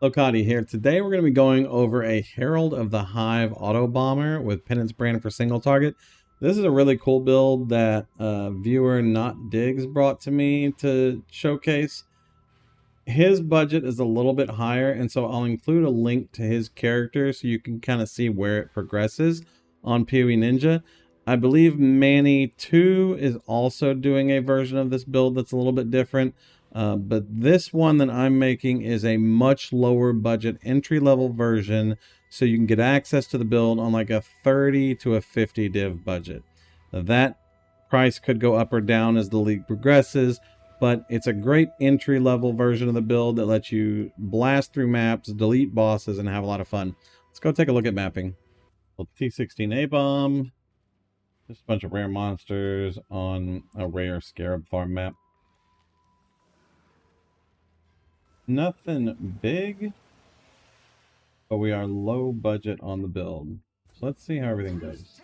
Lokati here. Today we're going to be going over a Herald of the Hive auto bomber with Penance brand for single target. This is a really cool build that viewer Not Diggs brought to me to showcase. His budget is a little bit higher, and so I'll include a link to his character so you can kind of see where it progresses on POE Ninja. I believe Manny 2 is also doing a version of this build that's a little bit different. But this one that I'm making is a much lower budget entry-level version, so you can get access to the build on like a 30 to a 50 div budget. Now, that price could go up or down as the league progresses, but it's a great entry-level version of the build that lets you blast through maps, delete bosses, and have a lot of fun. Let's go take a look at mapping. Well, T16 A-bomb. Just a bunch of rare monsters on a rare Scarab farm map. Nothing big, but we are low budget on the build. So let's see how everything goes.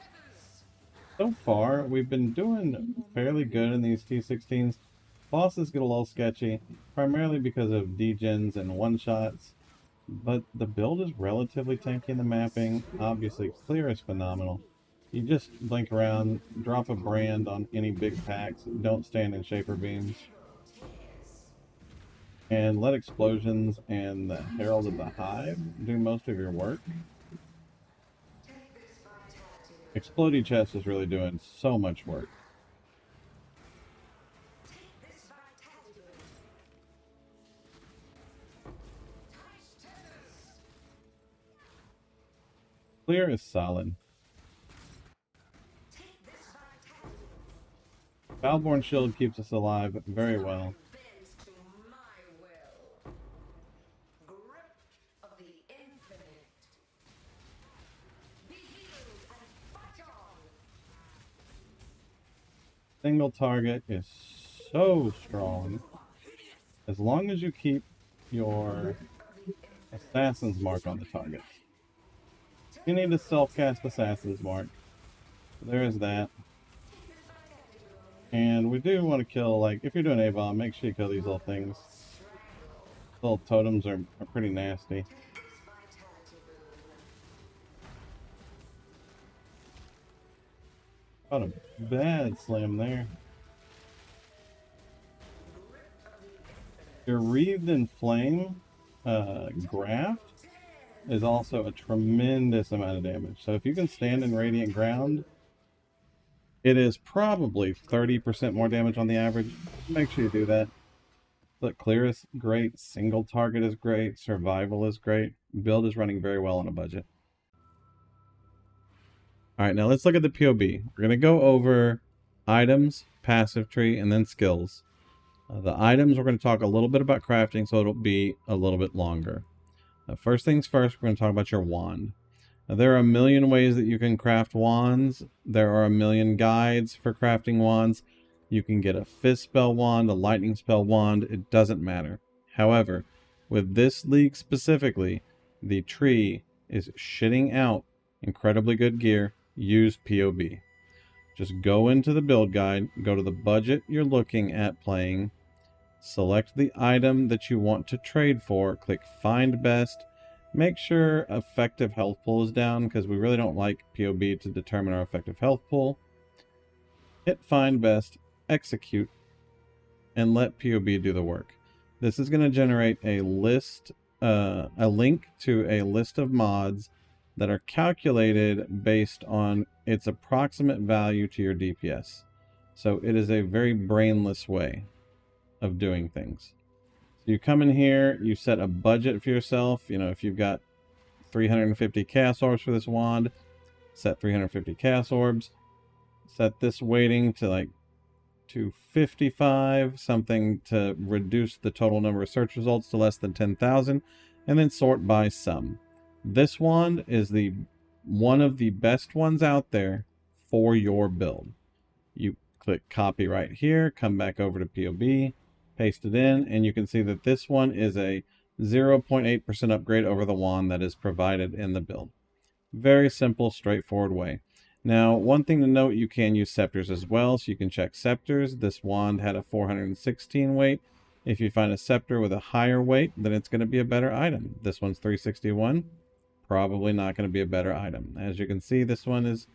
So far, we've been doing fairly good in these T16s. Bosses get a little sketchy, primarily because of degens and one-shots, but the build is relatively tanky in the mapping. Obviously, clear is phenomenal. You just blink around, drop a brand on any big packs, don't stand in shaper beams, and let explosions and the Herald of the Hive do most of your work. Explodey chest is really doing so much work. Clear is solid. Valborn Shield keeps us alive very well. Single target is so strong. As long as you keep your Assassin's Mark on the target. You need to self-cast Assassin's Mark. There is that. And we do want to kill, like, if you're doing A-bomb, make sure you kill these little things. Little totems are pretty nasty. Got a bad slam there. Your Wreathed in Flame graft is also a tremendous amount of damage. So if you can stand in Radiant Ground, it is probably 30% more damage on the average. Make sure you do that. Look, clear is great, single target is great, survival is great. Build is running very well on a budget. Alright, now let's look at the POB. We're going to go over items, passive tree, and then skills. The items, we're going to talk a little bit about crafting, so it'll be a little bit longer. First things first, we're going to talk about your wand. Now, there are a million ways that you can craft wands. There are a million guides for crafting wands. You can get a fist spell wand, a lightning spell wand, it doesn't matter. However, with this league specifically, the tree is shitting out incredibly good gear. Use POB. Just go into the build guide, go to the budget you're looking at playing, select the item that you want to trade for, click find best, make sure effective health pool is down because we really don't like POB to determine our effective health pool. Hit find best, execute, and let POB do the work. This is going to generate a list, a link to a list of mods that are calculated based on its approximate value to your DPS. So it is a very brainless way of doing things. So you come in here, you set a budget for yourself. You know, if you've got 350 chaos orbs for this wand, set 350 chaos orbs. Set this weighting to like 255, something to reduce the total number of search results to less than 10,000, and then sort by sum. This wand is one of the best ones out there for your build. You click copy right here, come back over to POB, paste it in, and you can see that this one is a 0.8% upgrade over the wand that is provided in the build. Very simple, straightforward way. Now, one thing to note, you can use scepters as well, so you can check scepters. This wand had a 416 weight. If you find a scepter with a higher weight, then it's going to be a better item. This one's 361. Probably not going to be a better item. As you can see, this one is,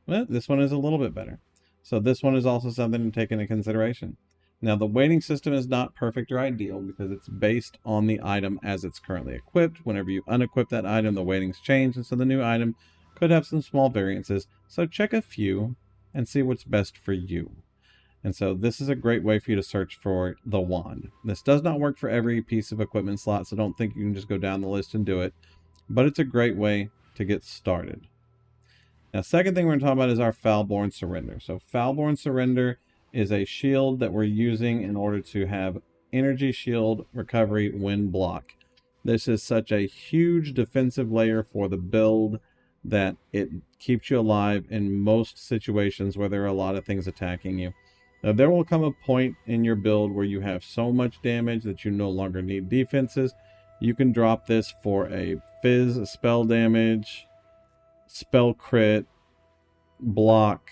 well, this one is a little bit better. So this one is also something to take into consideration. Now, the weighting system is not perfect or ideal because it's based on the item as it's currently equipped. Whenever you unequip that item, the weightings change, and so the new item could have some small variances. So check a few and see what's best for you. And so this is a great way for you to search for the wand. This does not work for every piece of equipment slot, so don't think you can just go down the list and do it. But it's a great way to get started. Now, second thing we're going to talk about is our Foulborn Surrender. So Foulborn Surrender is a shield that we're using in order to have energy shield recovery when block. This is such a huge defensive layer for the build that it keeps you alive in most situations where there are a lot of things attacking you. Now, there will come a point in your build where you have so much damage that you no longer need defenses. You can drop this for a fizz, spell damage, spell crit, block,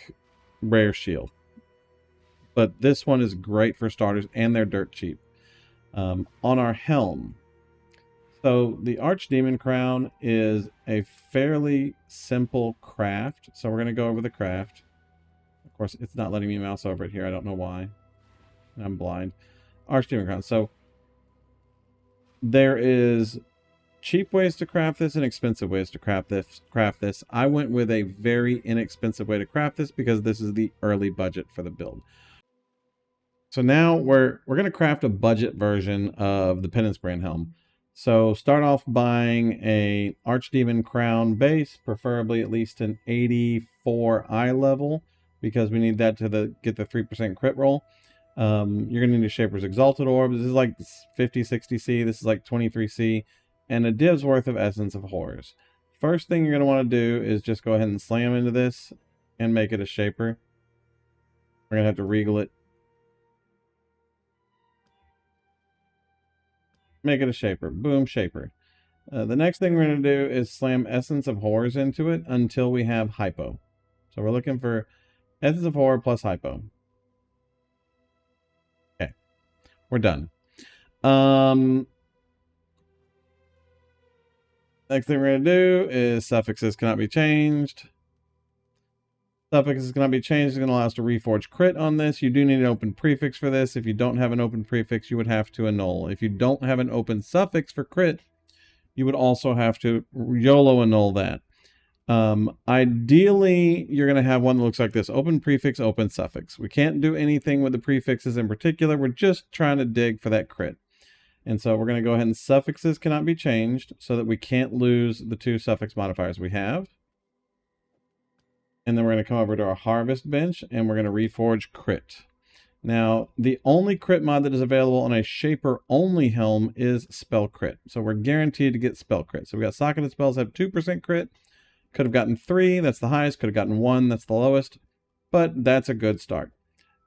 rare shield. But this one is great for starters, and they're dirt cheap. On our Helm, so the Archdemon Crown is a fairly simple craft. So we're going to go over the craft. Of course, it's not letting me mouse over it here. I don't know why. I'm blind. Archdemon Crown. So there is cheap ways to craft this and expensive ways to craft this. I went with a very inexpensive way to craft this because this is the early budget for the build. So now we're going to craft a budget version of the Penance brand helm. So start off buying a Archdemon Crown base, preferably at least an 84 eye level, because we need that to get the 3% crit roll. You're going to need a Shaper's Exalted Orb. This is like 50, 60C. This is like 23C. And a div's worth of Essence of Horrors. First thing you're going to want to do is just go ahead and slam into this and make it a Shaper. We're going to have to regal it. Make it a Shaper. Boom, Shaper. The next thing we're going to do is slam Essence of Horrors into it until we have Hypo. So we're looking for Essence of Horror plus Hypo. Okay. We're done. Next thing we're going to do is suffixes cannot be changed. Suffixes cannot be changed. It's going to allow us to reforge crit on this. You do need an open prefix for this. If you don't have an open prefix, you would have to annul. If you don't have an open suffix for crit, you would also have to YOLO annul that. Ideally, you're going to have one that looks like this. Open prefix, open suffix. We can't do anything with the prefixes in particular. We're just trying to dig for that crit. And so we're going to go ahead and suffixes cannot be changed so that we can't lose the two suffix modifiers we have. And then we're going to come over to our harvest bench and we're going to reforge crit. Now, the only crit mod that is available on a Shaper only helm is spell crit. So we're guaranteed to get spell crit. So we got socketed spells have 2% crit. Could have gotten 3, that's the highest. Could have gotten 1, that's the lowest. But that's a good start.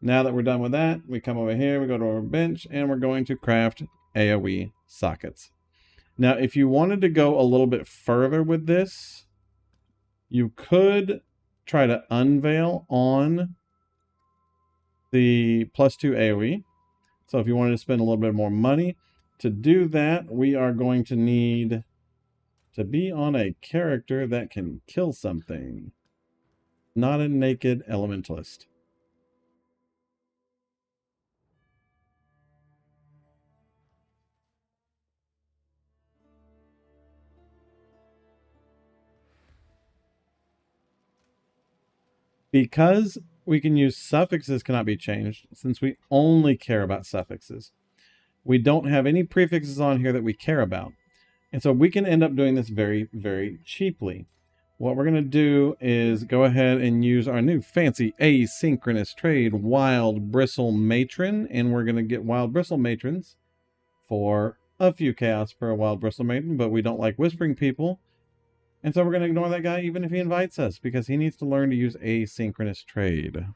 Now that we're done with that, we come over here, we go to our bench, and we're going to craft AoE sockets. Now, if you wanted to go a little bit further with this, you could try to unveil on the +2 AoE. So if you wanted to spend a little bit more money, to do that, we are going to need to be on a character that can kill something. Not a naked Elementalist. Because we can use suffixes cannot be changed, since we only care about suffixes, we don't have any prefixes on here that we care about. And so we can end up doing this very, very cheaply. What we're going to do is go ahead and use our new fancy asynchronous trade, Wild Bristle Matron. And we're going to get Wild Bristle Matrons for a few chaos per Wild Bristle Matron, but we don't like whispering people. And so we're going to ignore that guy even if he invites us, because he needs to learn to use asynchronous trade.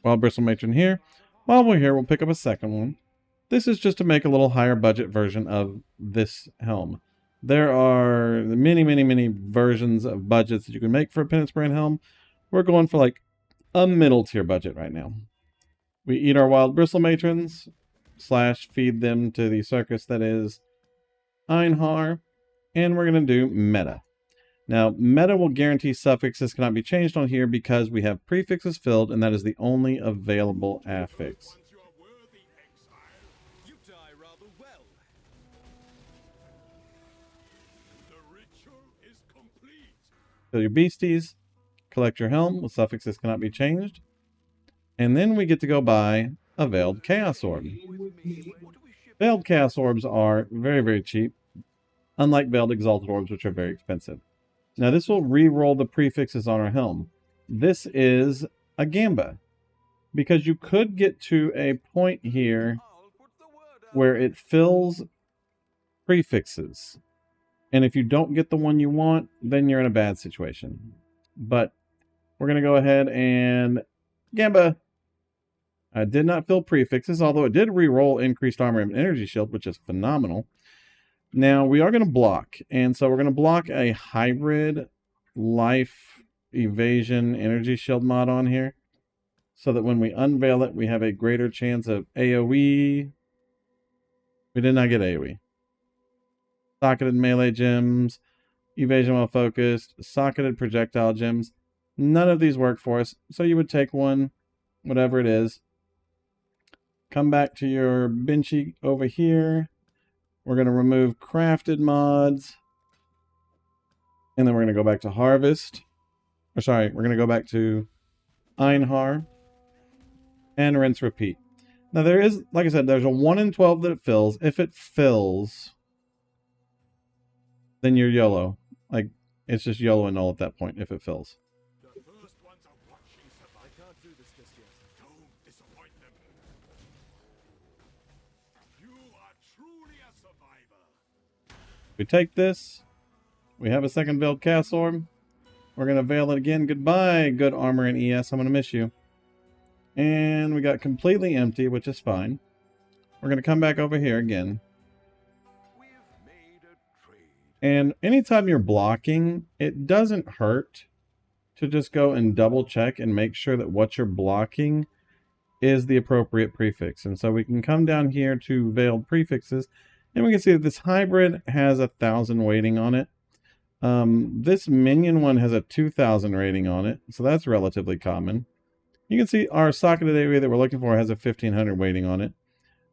Wild Bristle Matron here. While we're here, we'll pick up a second one. This is just to make a little higher budget version of this helm. There are many, many, many versions of budgets that you can make for a Penance brand helm. We're going for like a middle tier budget right now. We eat our wild bristle matrons, / feed them to the circus that is Einhar, and we're going to do meta. Now, meta will guarantee suffixes cannot be changed on here because we have prefixes filled, and that is the only available affix. Fill your beasties, collect your helm with suffixes cannot be changed, and then we get to go buy a Veiled Chaos Orb. Veiled Chaos Orbs are very, very cheap, unlike Veiled Exalted Orbs, which are very expensive. Now, this will re-roll the prefixes on our helm. This is a gamba, because you could get to a point here where it fills prefixes. And if you don't get the one you want, then you're in a bad situation. But we're going to go ahead and gamba. I did not fill prefixes, although it did re-roll increased armor and energy shield, which is phenomenal. Now, we are going to block. And so we're going to block a hybrid life evasion energy shield mod on here, so that when we unveil it, we have a greater chance of AoE. We did not get AoE. Socketed melee gems, evasion while focused, socketed projectile gems. None of these work for us, so you would take one, whatever it is. Come back to your benchy over here. We're going to remove crafted mods. And then we're going to go back to harvest. Or sorry, we're going to go back to Einhar. And rinse repeat. Now there is, like I said, there's a 1 in 12 that it fills. If it fills, then you're YOLO. Like, it's just YOLO and null at that point if it fills. We take this. We have a second Veiled Chaos Orb. We're going to veil it again. Goodbye, good armor and ES. I'm going to miss you. And we got completely empty, which is fine. We're going to come back over here again. And anytime you're blocking, it doesn't hurt to just go and double check and make sure that what you're blocking is the appropriate prefix. And so we can come down here to veiled prefixes, and we can see that this hybrid has 1,000 weighting on it. This minion one has a 2,000 rating on it, so that's relatively common. You can see our socketed area that we're looking for has a 1,500 weighting on it.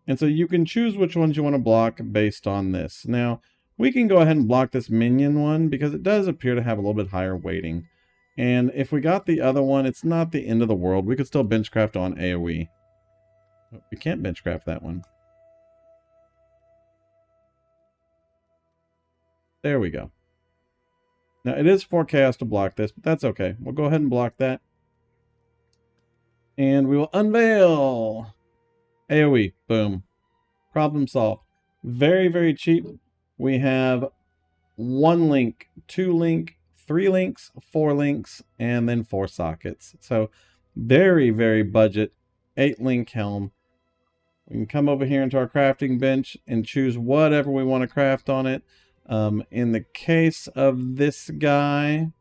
And so you can choose which ones you want to block based on this. Now, we can go ahead and block this minion one because it does appear to have a little bit higher weighting. And if we got the other one, it's not the end of the world. We could still benchcraft on AoE. We can't benchcraft that one. There we go. Now, it is 4 chaos to block this, but that's okay. We'll go ahead and block that. And we will unveil AoE. Boom. Problem solved. Very, very cheap. We have 1 link, 2 link, 3 links, 4 links, and then 4 sockets. So very, very budget. 8 link helm. We can come over here into our crafting bench and choose whatever we want to craft on it. In the case of this guy,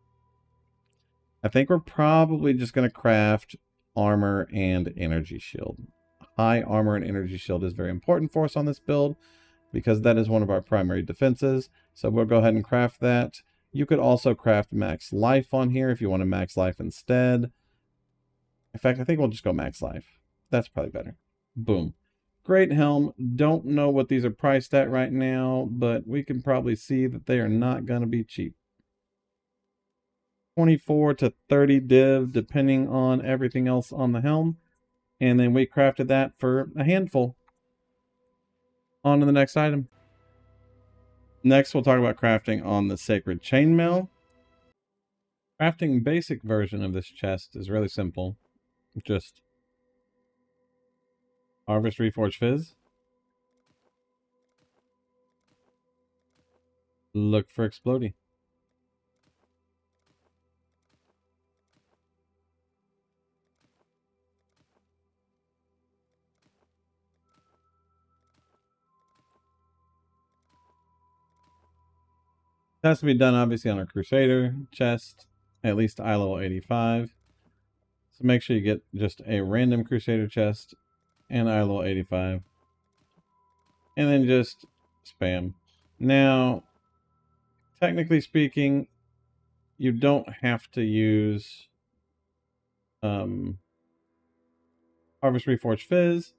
I think we're probably just going to craft armor and energy shield. High armor and energy shield is very important for us on this build because that is one of our primary defenses. So we'll go ahead and craft that. You could also craft max life on here if you want to max life instead. In fact, I think we'll just go max life. That's probably better. Boom. Great helm. Don't know what these are priced at right now, but we can probably see that they are not going to be cheap. 24 to 30 div, depending on everything else on the helm. And then we crafted that for a handful. On to the next item. Next, we'll talk about crafting on the Sacred Chainmail. Crafting basic version of this chest is really simple. Just harvest Reforged Fizz. Look for Explodey. It has to be done obviously on a Crusader chest, at least eye level 85. So make sure you get just a random Crusader chest and ILO 85. And then just spam. Now, technically speaking, you don't have to use Harvest Reforged Fizz.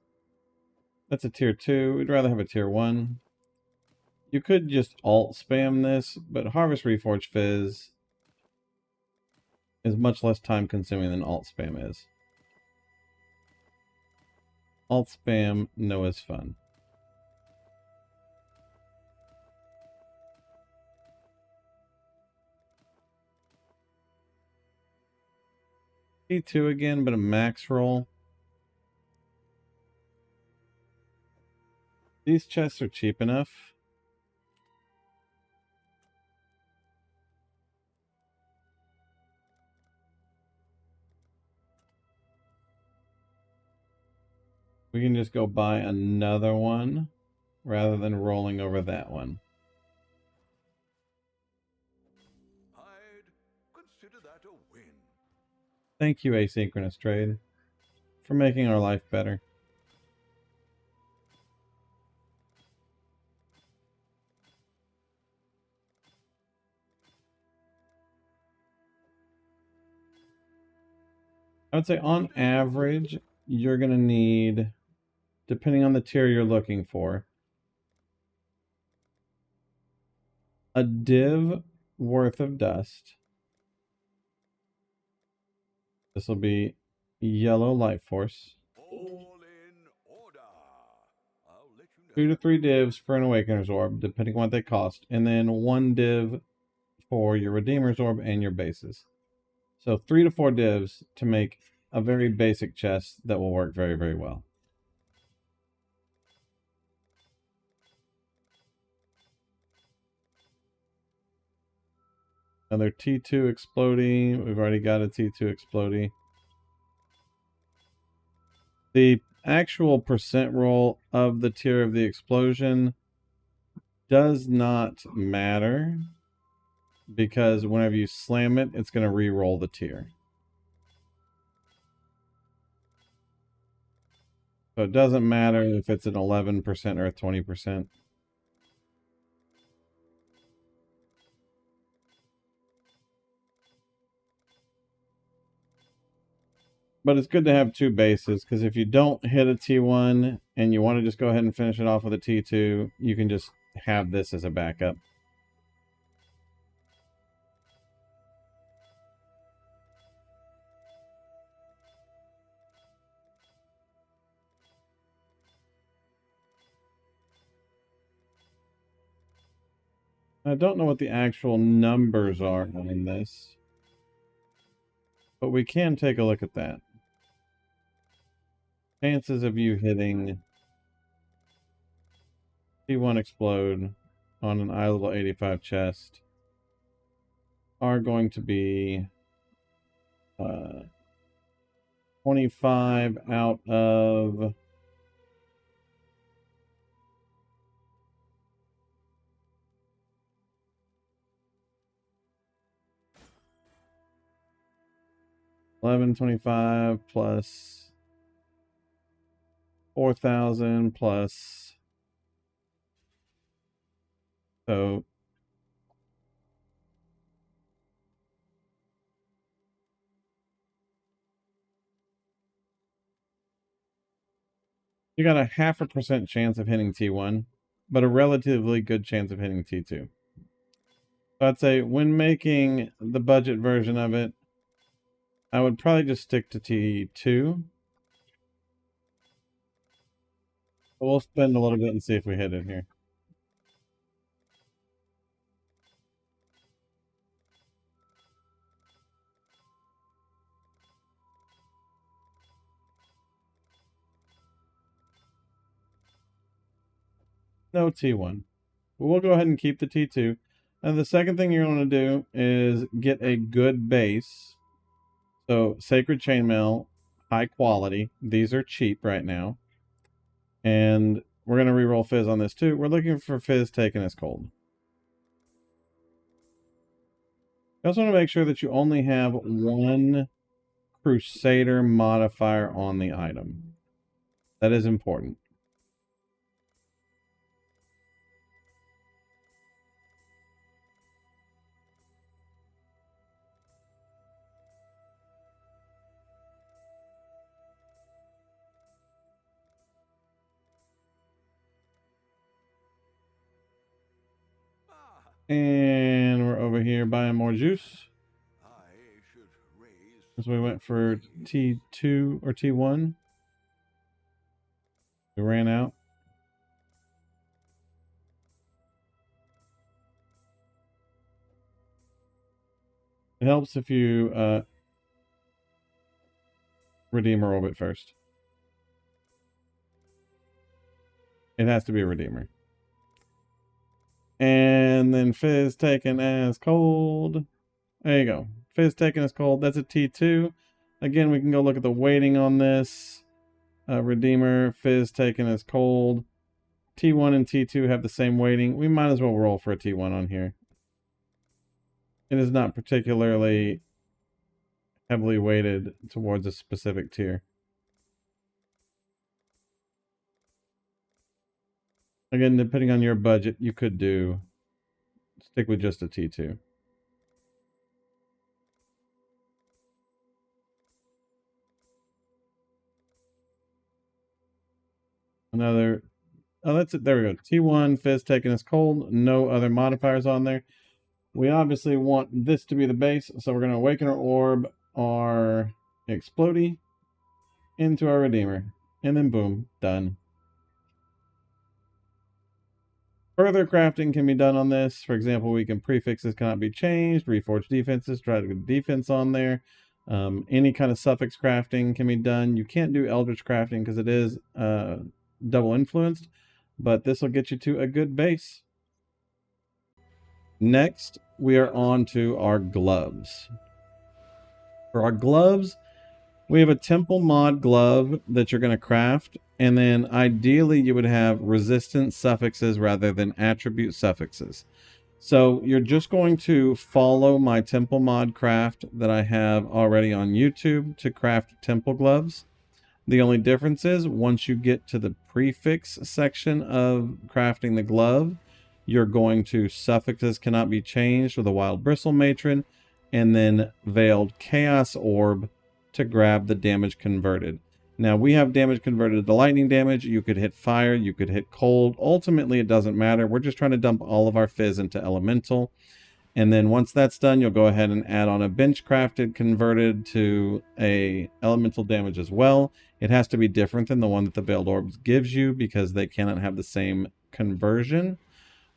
That's a tier 2. We'd rather have a tier 1. You could just alt spam this, but Harvest Reforged Fizz is much less time consuming than alt spam is. Alt spam, no, is fun. T2 again, but a max roll. These chests are cheap enough. We can just go buy another one rather than rolling over that one. I'd consider that a win. Thank you, Asynchronous Trade, for making our life better. I would say on average, you're going to need, depending on the tier you're looking for, a div worth of dust. This will be yellow light force. All in order. I'll let you know. 2 to 3 divs for an Awakener's Orb, depending on what they cost. And then 1 div for your Redeemer's Orb and your bases. So 3 to 4 divs to make a very basic chest that will work very, very well. Another T2 Explodey. We've already got a T2 Explodey. The actual percent roll of the tier of the explosion does not matter, because whenever you slam it, it's going to re-roll the tier. So it doesn't matter if it's an 11% or a 20%. But it's good to have 2 bases, because if you don't hit a T1 and you want to just go ahead and finish it off with a T2, you can just have this as a backup. I don't know what the actual numbers are on this, but we can take a look at that. Chances of you hitting T1 Explode on an eye level 85 chest are going to be 25 out of 1125 plus 4,000 plus, so you got a 0.5% chance of hitting T1, but a relatively good chance of hitting T2. So I'd say when making the budget version of it, I would probably just stick to T2. But we'll spend a little bit and see if we hit it here. No T1. But we'll go ahead and keep the T2. And the second thing you're going to do is get a good base. So Sacred Chainmail, high quality. These are cheap right now. And we're going to reroll Fizz on this too. We're looking for Fizz taken as cold. You also want to make sure that you only have 1 Crusader modifier on the item. That is important. Ah, And we're over here buying more juice. I should raise. So we went for T2 or T1. We ran out. It helps if you Redeemer orbit first. It has to be a Redeemer. And then Fizz taken as cold. There you go. Fizz taken as cold. That's a T2. Again, we can go look at the weighting on this. Redeemer, Fizz taken as cold. T1 and T2 have the same weighting. We might as well roll for a T1 on here. It is not particularly heavily weighted towards a specific tier. Again, depending on your budget, you could stick with just a T2. Another, oh, that's it. There we go. T1, Fizz taken as cold. No other modifiers on there. We obviously want this to be the base, so we're going to awaken our orb, our explodey, into our Redeemer. And then boom, done. Further crafting can be done on this. For example, we can prefixes cannot be changed, reforge defenses, try to get defense on there. Any kind of suffix crafting can be done. You can't do eldritch crafting because it is double influenced, but this will get you to a good base. Next, we are on to our gloves. For our gloves, we have a temple mod glove that you're going to craft, and then ideally you would have resistance suffixes rather than attribute suffixes. So you're just going to follow my temple mod craft that I have already on YouTube to craft temple gloves. The only difference is once you get to the prefix section of crafting the glove, you're going to suffixes cannot be changed with a wild bristle matron, and then veiled chaos orb to grab the damage converted. Now we have damage converted to lightning damage. You could hit fire, you could hit cold. Ultimately, it doesn't matter. We're just trying to dump all of our fizz into elemental. And then once that's done, you'll go ahead and add on a bench crafted converted to a elemental damage as well. It has to be different than the one that the veiled orbs gives you because they cannot have the same conversion.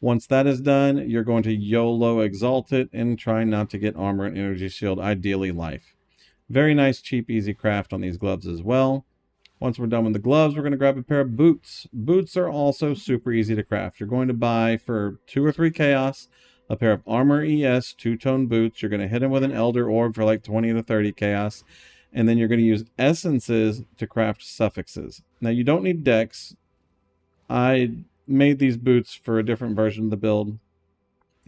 Once that is done, you're going to YOLO exalt it and try not to get armor and energy shield, ideally life. Very nice, cheap, easy craft on these gloves as well. Once we're done with the gloves, we're going to grab a pair of boots. Boots are also super easy to craft. You're going to buy for 2 or 3 chaos a pair of armor ES 2-tone boots. You're going to hit them with an elder orb for like 20 to 30 chaos. And then you're going to use essences to craft suffixes. Now you don't need dex. I made these boots for a different version of the build.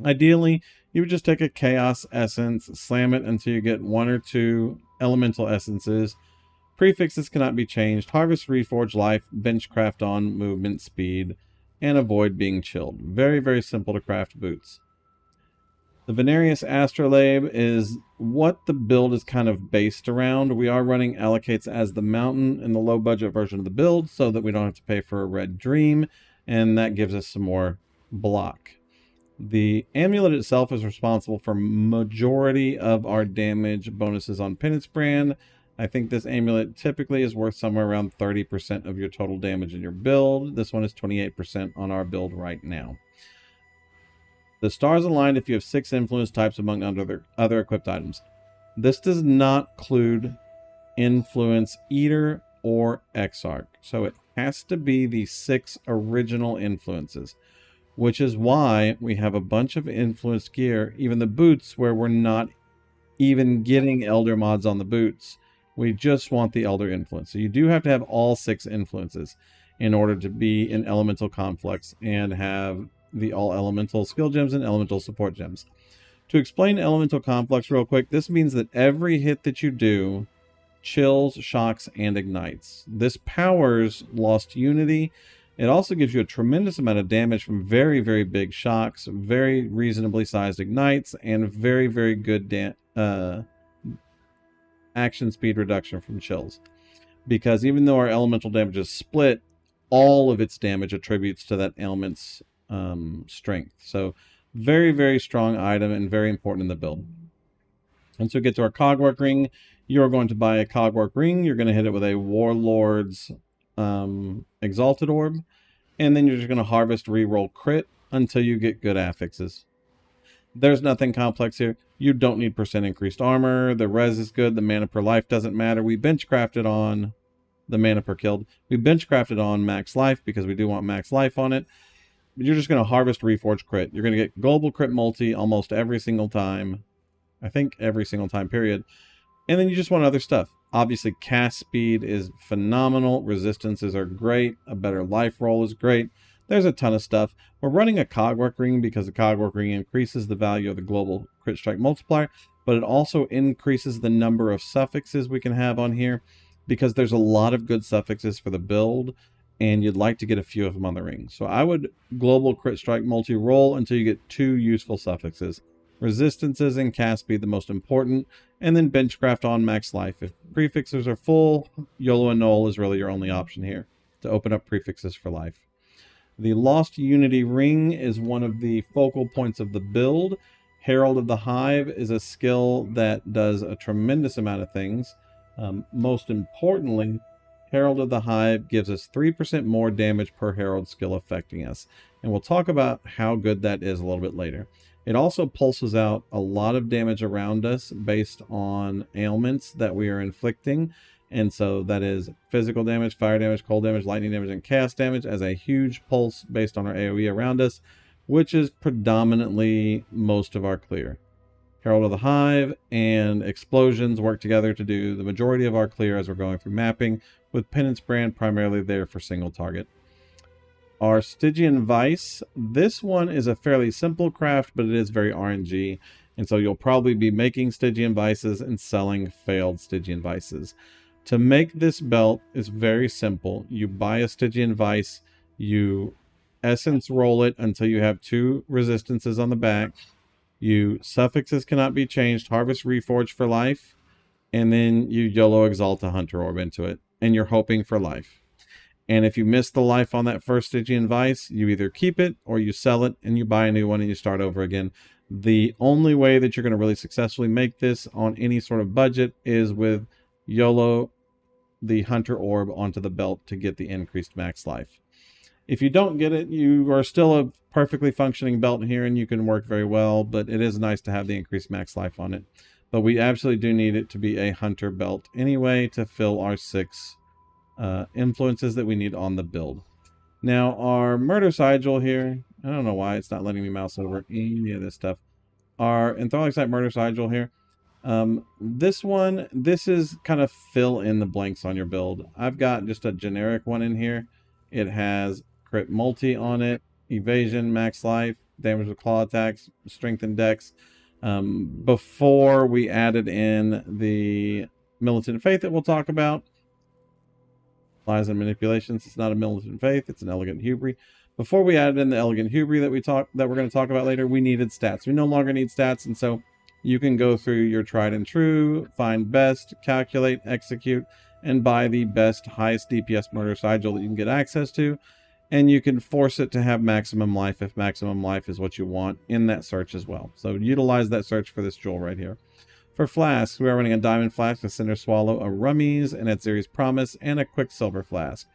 Ideally, you would just take a chaos essence, slam it until you get 1 or 2 elemental essences. Prefixes cannot be changed. Harvest, reforge life, bench craft on, movement, speed, and avoid being chilled. Very, very simple to craft boots. The Venarius Astrolabe is what the build is kind of based around. We are running allocates as the mountain in the low budget version of the build so that we don't have to pay for a red dream, and that gives us some more block. The amulet itself is responsible for majority of our damage bonuses on Penance brand. I think this amulet typically is worth somewhere around 30% of your total damage in your build. This one is 28% on our build right now. The stars aligned if you have 6 influence types among other equipped items. This does not include influence eater or exarch. So it has to be the 6 original influences, which is why we have a bunch of influenced gear, even the boots, where we're not even getting elder mods on the boots. We just want the elder influence. So you do have to have all 6 influences in order to be in elemental conflicts and have the all elemental skill gems and elemental support gems. To explain elemental conflicts real quick, this means that every hit that you do chills, shocks, and ignites. This powers Lost Unity. It also gives you a tremendous amount of damage from very, very big shocks, very reasonably sized ignites, and very, very good action speed reduction from chills. Because even though our elemental damage is split, all of its damage attributes to that element's strength. So very, very strong item and very important in the build. And so we get to our Cogwork ring. You're going to buy a Cogwork ring. You're going to hit it with a Warlord's Exalted Orb. And then you're just going to harvest reroll crit until you get good affixes. There's nothing complex here. You don't need percent increased armor. The res is good. The mana per life doesn't matter. We bench crafted on the mana per killed. We bench crafted on max life because we do want max life on it. You're just going to harvest reforge crit. You're going to get global crit multi almost every single time. I think every single time, period. And then you just want other stuff. Obviously, cast speed is phenomenal. Resistances are great. A better life roll is great. There's a ton of stuff. We're running a Cogwork ring because the Cogwork ring increases the value of the global crit strike multiplier, but it also increases the number of suffixes we can have on here because there's a lot of good suffixes for the build, and you'd like to get a few of them on the ring. So I would global crit strike multi-roll until you get 2 useful suffixes. Resistances and cast speed the most important, and then benchcraft on max life. If prefixes are full, YOLO and Null is really your only option here to open up prefixes for life. The Lost Unity ring is one of the focal points of the build. Herald of the Hive is a skill that does a tremendous amount of things. Most importantly, Herald of the Hive gives us 3% more damage per Herald skill affecting us. And we'll talk about how good that is a little bit later. It also pulses out a lot of damage around us based on ailments that we are inflicting. And so that is physical damage, fire damage, cold damage, lightning damage, and chaos damage as a huge pulse based on our AoE around us, which is predominantly most of our clear. Herald of the Hive and Explosions work together to do the majority of our clear as we're going through mapping, with Penance brand primarily there for single target. Our Stygian Vice, this one is a fairly simple craft, but it is very RNG, and so you'll probably be making Stygian Vices and selling failed Stygian Vices. To make this belt is very simple. You buy a Stygian Vice, you essence roll it until you have 2 resistances on the back. Suffixes cannot be changed, harvest reforge for life, and then you YOLO exalt a Hunter Orb into it, and you're hoping for life. And if you miss the life on that first Stygian Vice, you either keep it or you sell it and you buy a new one and you start over again. The only way that you're going to really successfully make this on any sort of budget is with YOLO the Hunter Orb onto the belt to get the increased max life. If you don't get it, you are still a perfectly functioning belt here and you can work very well, but it is nice to have the increased max life on it. But we absolutely do need it to be a Hunter belt anyway to fill our 6 influences that we need on the build. Now our Murder Sigil here, I don't know why it's not letting me mouse over any of this stuff. Our Enthralling Sight Murder Sigil here. This is kind of fill in the blanks on your build. I've got just a generic one in here. It has crit multi on it, evasion, max life, damage with claw attacks, strength and dex. Before we added in the Militant Faith that we'll talk about, lies and manipulations. It's not a Militant Faith, it's an Elegant Hubris. Before we added in the Elegant Hubris that we're going to talk about later, we needed stats. We no longer need stats, and so you can go through your tried and true, find best, calculate, execute, and buy the best, highest DPS Murder Sigil that you can get access to, and you can force it to have maximum life if maximum life is what you want in that search as well. So utilize that search for this jewel right here. For Flasks, we are running a Diamond Flask, a Cinder Swallow, a Rummies, an Edziri's Promise, and a Quicksilver Flask.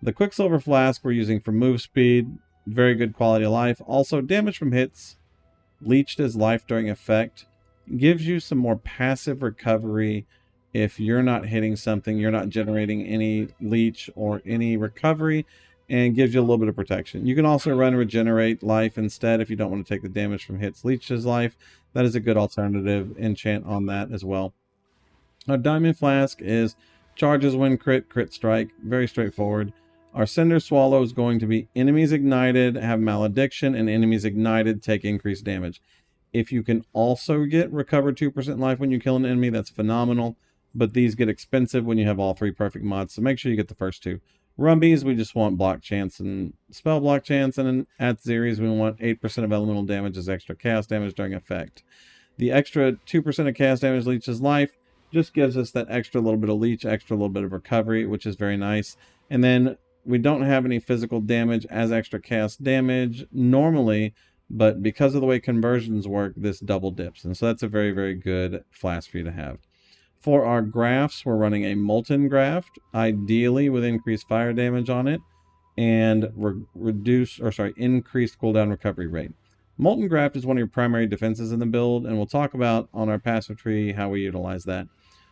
The Quicksilver Flask we're using for move speed, very good quality of life. Also, damage from hits, leached as life during effect, gives you some more passive recovery. If you're not hitting something, you're not generating any leech or any recovery, and gives you a little bit of protection. You can also run Regenerate Life instead if you don't want to take the damage from hits, leeches life. That is a good alternative enchant on that as well. Our Diamond Flask is charges when crit strike, very straightforward. Our Cinder Swallow is going to be enemies ignited have malediction, and enemies ignited take increased damage. If you can also get recover 2% life when you kill an enemy, that's phenomenal. but these get expensive when you have all 3 perfect mods, so make sure you get the first 2. Rumbies, we just want block chance and spell block chance, and then at Zeres, we want 8% of elemental damage as extra chaos damage during effect. The extra 2% of chaos damage leeches life, just gives us that extra little bit of leech, extra little bit of recovery, which is very nice. And then we don't have any physical damage as extra chaos damage normally, but because of the way conversions work, this double dips. And so that's a very, very good flask for you to have. For our grafts, we're running a molten graft, ideally with increased fire damage on it, and increased cooldown recovery rate. Molten graft is one of your primary defenses in the build, and we'll talk about on our passive tree how we utilize that.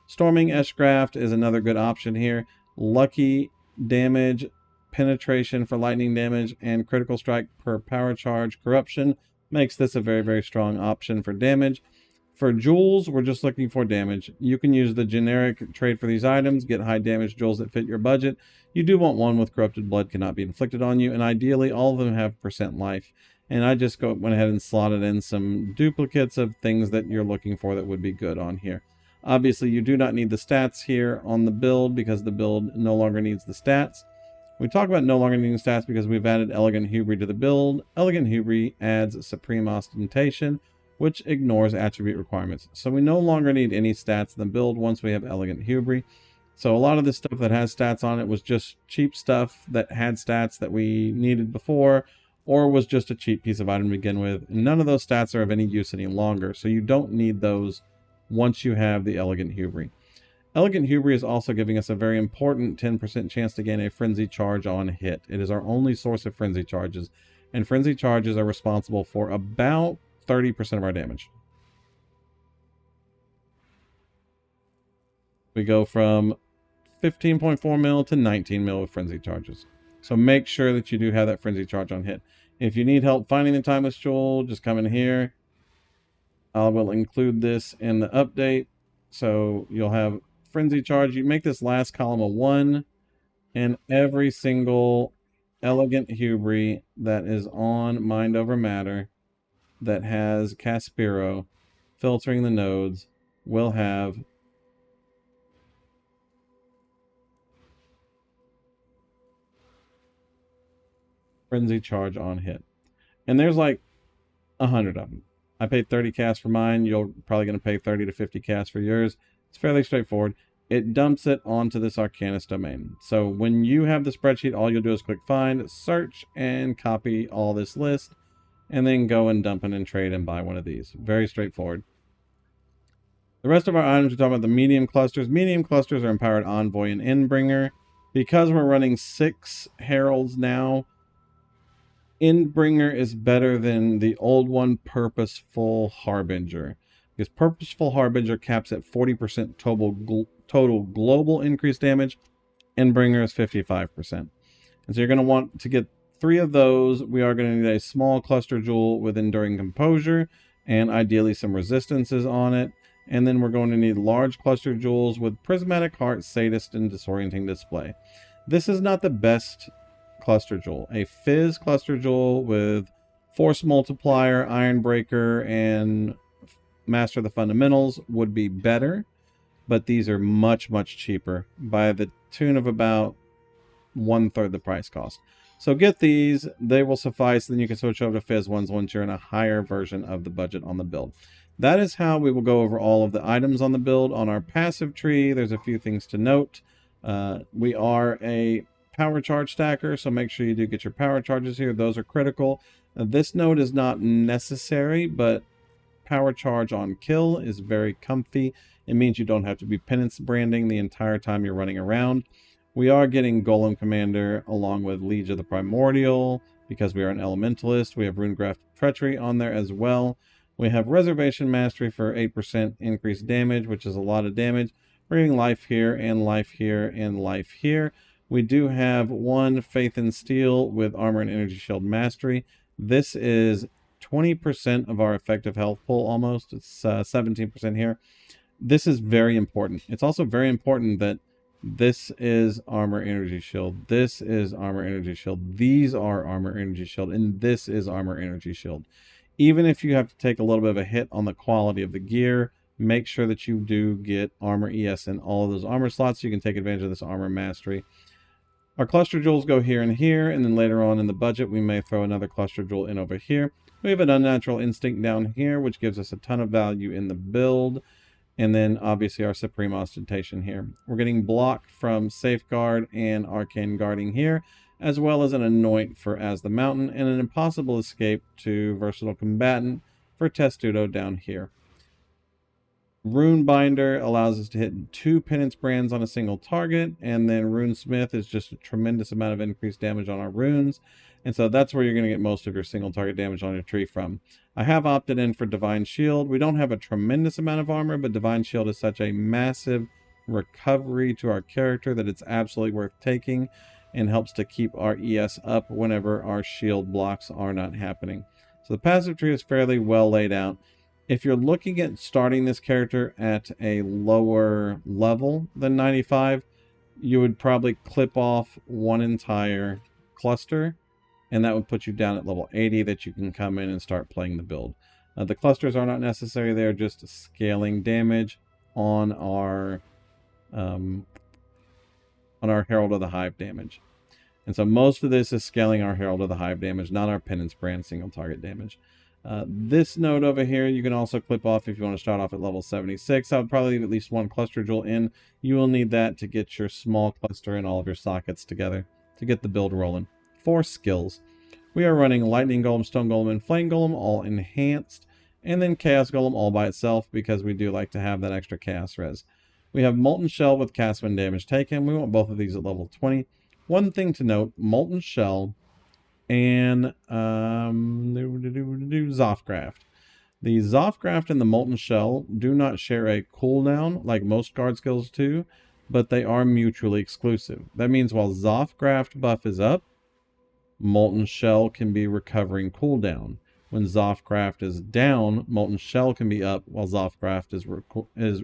Storming Esh Graft is another good option here. Lucky damage, penetration for lightning damage, and critical strike per power charge corruption makes this a very, very strong option for damage. For jewels, we're just looking for damage. You can use the generic trade for these items, get high damage jewels that fit your budget. You do want one with corrupted blood cannot be inflicted on you, and ideally all of them have percent life. And I just went ahead and slotted in some duplicates of things that you're looking for that would be good on here. Obviously, you do not need the stats here on the build because the build no longer needs the stats. We talk about no longer needing stats because we've added Elegant Hubris to the build. Elegant Hubris adds Supreme Ostentation, which ignores attribute requirements. So we no longer need any stats in the build once we have Elegant Hubris. So a lot of this stuff that has stats on it was just cheap stuff that had stats that we needed before, or was just a cheap piece of item to begin with. And none of those stats are of any use any longer, so you don't need those once you have the Elegant Hubris. Elegant Hubris is also giving us a very important 10% chance to gain a Frenzy Charge on hit. It is our only source of Frenzy Charges, and Frenzy Charges are responsible for about 30% of our damage. We go from 15.4 mil to 19 mil with Frenzy Charges. So make sure that you do have that Frenzy Charge on hit. If you need help finding the Timeless Jewel, just come in here. I will include this in the update. So you'll have Frenzy Charge. You make this last column a 1, and every single Elegant Hubris that is on Mind Over Matter that has Caspero filtering the nodes will have Frenzy Charge on hit. And there's like 100 of them. I paid 30 cast for mine. You're probably going to pay 30 to 50 cast for yours. It's fairly straightforward. It dumps it onto this Arcanist domain. So when you have the spreadsheet, all you'll do is click find, search, and copy all this list, and then go and dump it and trade and buy one of these. Very straightforward. The rest of our items, we talk about the medium clusters. Medium clusters are Empowered Envoy and Endbringer. Because we're running 6 Heralds now, Endbringer is better than the old one, Purposeful Harbinger. Because Purposeful Harbinger caps at 40% total global increased damage. Endbringer is 55%. And so you're going to want to get 3 of those. We are going to need a small cluster jewel with Enduring Composure, and ideally some resistances on it. And then we're going to need large cluster jewels with Prismatic Heart, Sadist, and Disorienting Display. This is not the best cluster jewel. A Fizz cluster jewel with Force Multiplier, Iron Breaker, and Master the Fundamentals would be better, but these are much, much cheaper by the tune of about 1/3 the price cost. So get these, they will suffice, then you can switch over to Fizz ones once you're in a higher version of the budget on the build. That is how we will go over all of the items on the build. On our passive tree, there's a few things to note. We are a power charge stacker, so make sure you do get your power charges here. Those are critical. This node is not necessary, but power charge on kill is very comfy. It means you don't have to be penance branding the entire time you're running around. We are getting Golem Commander along with Liege of the Primordial because we are an Elementalist. We have Runegraph Treachery on there as well. We have Reservation Mastery for 8% increased damage, which is a lot of damage. We're getting life here and life here and life here. We do have 1 Faith and Steel with Armor and Energy Shield Mastery. This is 20% of our effective health pool almost. It's 17% here. This is very important. It's also very important that this is Armor Energy Shield. This is Armor Energy Shield. These are Armor Energy Shield. And this is Armor Energy Shield. Even if you have to take a little bit of a hit on the quality of the gear, make sure that you do get armor ES in all of those armor slots so you can take advantage of this armor mastery. Our cluster jewels go here and here, and then later on in the budget we may throw another cluster jewel in over here. We have an unnatural instinct down here, which gives us a ton of value in the build. And then obviously our Supreme Ostentation here. We're getting blocked from Safeguard and Arcane Guarding here, as well as an Anoint for As the Mountain, and an Impossible Escape to Versatile Combatant for Testudo down here. Rune Binder allows us to hit 2 Penance brands on a single target, and then Rune Smith is just a tremendous amount of increased damage on our runes, and so that's where you're going to get most of your single target damage on your tree from. I have opted in for Divine Shield. We don't have a tremendous amount of armor, but Divine Shield is such a massive recovery to our character that it's absolutely worth taking, and helps to keep our ES up whenever our shield blocks are not happening. So the passive tree is fairly well laid out. If you're looking at starting this character at a lower level than 95, you would probably clip off one entire cluster, and that would put you down at level 80 that you can come in and start playing the build. The clusters are not necessary. They're just scaling damage on our Herald of the Hive damage. And so most of this is scaling our Herald of the Hive damage, not our Penance brand single target damage. This node over here, you can also clip off if you want to start off at level 76. I would probably leave at least one cluster jewel in. You will need that to get your small cluster and all of your sockets together to get the build rolling. 4 skills. We are running Lightning Golem, Stone Golem, and Flame Golem all enhanced, and then Chaos Golem all by itself because we do like to have that extra Chaos res. We have Molten Shell with cast when damage taken. We want both of these at level 20. One thing to note, Molten Shell and Zothgraft. The Zothgraft and the Molten Shell do not share a cooldown like most guard skills do, but they are mutually exclusive. That means while Zothgraft buff is up, Molten Shell can be recovering cooldown. When Zothgraft is down, Molten Shell can be up while Zothgraft is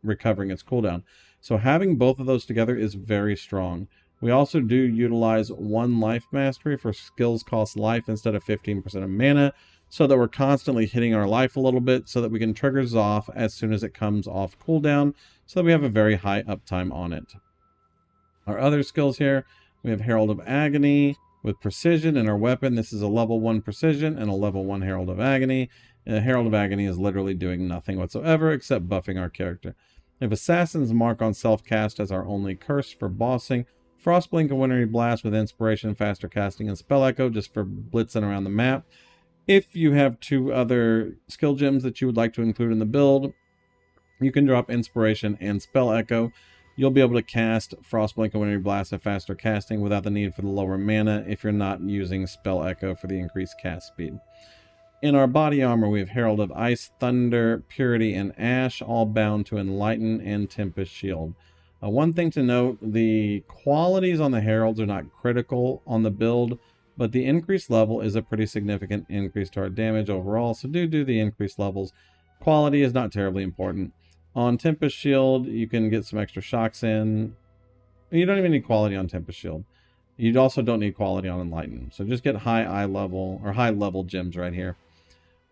recovering its cooldown. So having both of those together is very strong. We also do utilize 1 life mastery for skills cost life instead of 15% of mana, so that we're constantly hitting our life a little bit so that we can trigger Zoth as soon as it comes off cooldown, so that we have a very high uptime on it. Our other skills here, we have Herald of Agony with Precision in our weapon. This is a level 1 Precision and a level 1 Herald of Agony. Herald of Agony is literally doing nothing whatsoever except buffing our character. We have Assassin's Mark on self-cast as our only curse for bossing. Frostblink and Wintry Blast with Inspiration, Faster Casting, and Spell Echo just for blitzing around the map. If you have 2 other skill gems that you would like to include in the build, you can drop Inspiration and Spell Echo. You'll be able to cast Frostblink and Wintry Blast and Faster Casting without the need for the lower mana if you're not using Spell Echo for the increased cast speed. In our body armor, we have Herald of Ice, Thunder, Purity, and Ash, all bound to Enlighten and Tempest Shield. One thing to note, the qualities on the Heralds are not critical on the build, but the increased level is a pretty significant increase to our damage overall, so do the increased levels. Quality is not terribly important. On Tempest Shield, you can get some extra shocks in. You don't even need quality on Tempest Shield. You also don't need quality on Enlighten, so just get high level gems right here.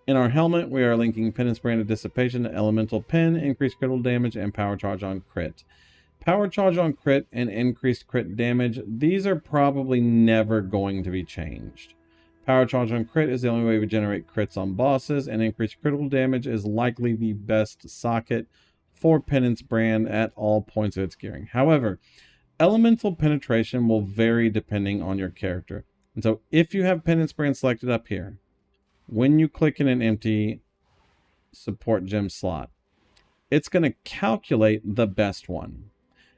In our helmet, we are linking Penance Brand of Dissipation to Elemental Pen, increased critical damage, and Power Charge on crit. Power Charge on crit and increased crit damage, these are probably never going to be changed. Power Charge on crit is the only way we generate crits on bosses, and increased critical damage is likely the best socket for Penance Brand at all points of its gearing. However, Elemental Penetration will vary depending on your character. And so if you have Penance Brand selected up here, when you click in an empty support gem slot, it's going to calculate the best one.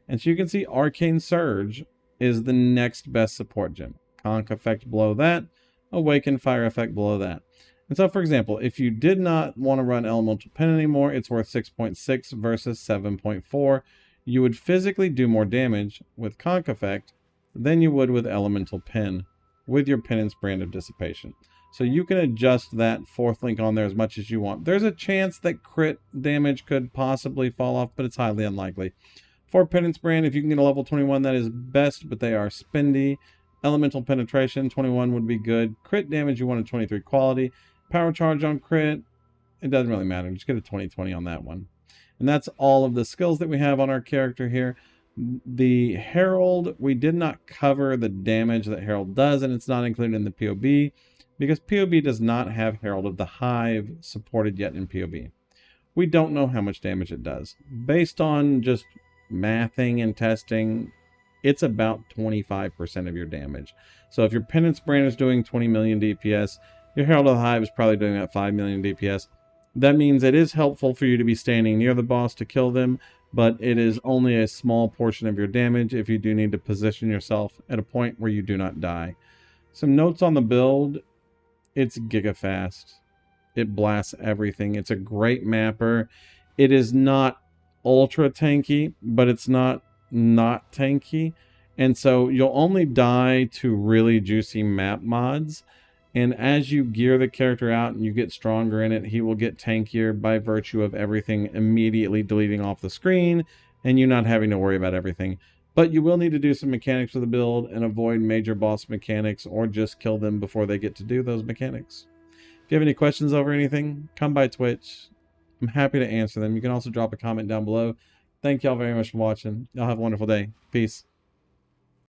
And so you can see Arcane Surge is the next best support gem. Conk effect below that, Awaken Fire effect below that. And so, for example, if you did not want to run Elemental Pen anymore, it's worth 6.6 versus 7.4. You would physically do more damage with Conk effect than you would with Elemental Pen with your Penance Brand of Dissipation. So you can adjust that 4th link on there as much as you want. There's a chance that crit damage could possibly fall off, but it's highly unlikely. For Penance Brand, if you can get a level 21, that is best, but they are spendy. Elemental Penetration, 21 would be good. Crit damage, you want a 23 quality. Power Charge on crit, it doesn't really matter. Just get a 20/20 on that one. And that's all of the skills that we have on our character here. The Herald, we did not cover the damage that Herald does, and it's not included in the POB because POB does not have Herald of the Hive supported yet in POB. We don't know how much damage it does. Based on just mathing and testing, it's about 25% of your damage. So if your Penance brand is doing 20 million DPS, your Herald of the Hive is probably doing about 5 million DPS. That means it is helpful for you to be standing near the boss to kill them, but it is only a small portion of your damage if you do need to position yourself at a point where you do not die. Some notes on the build: it's gigafast. It blasts everything. It's a great mapper. It is not ultra tanky, but it's not tanky. And so you'll only die to really juicy map mods. And as you gear the character out and you get stronger in it, he will get tankier by virtue of everything immediately deleting off the screen and you not having to worry about everything. But you will need to do some mechanics with the build and avoid major boss mechanics, or just kill them before they get to do those mechanics. If you have any questions over anything, come by Twitch. I'm happy to answer them. You can also drop a comment down below. Thank y'all very much for watching. Y'all have a wonderful day. Peace.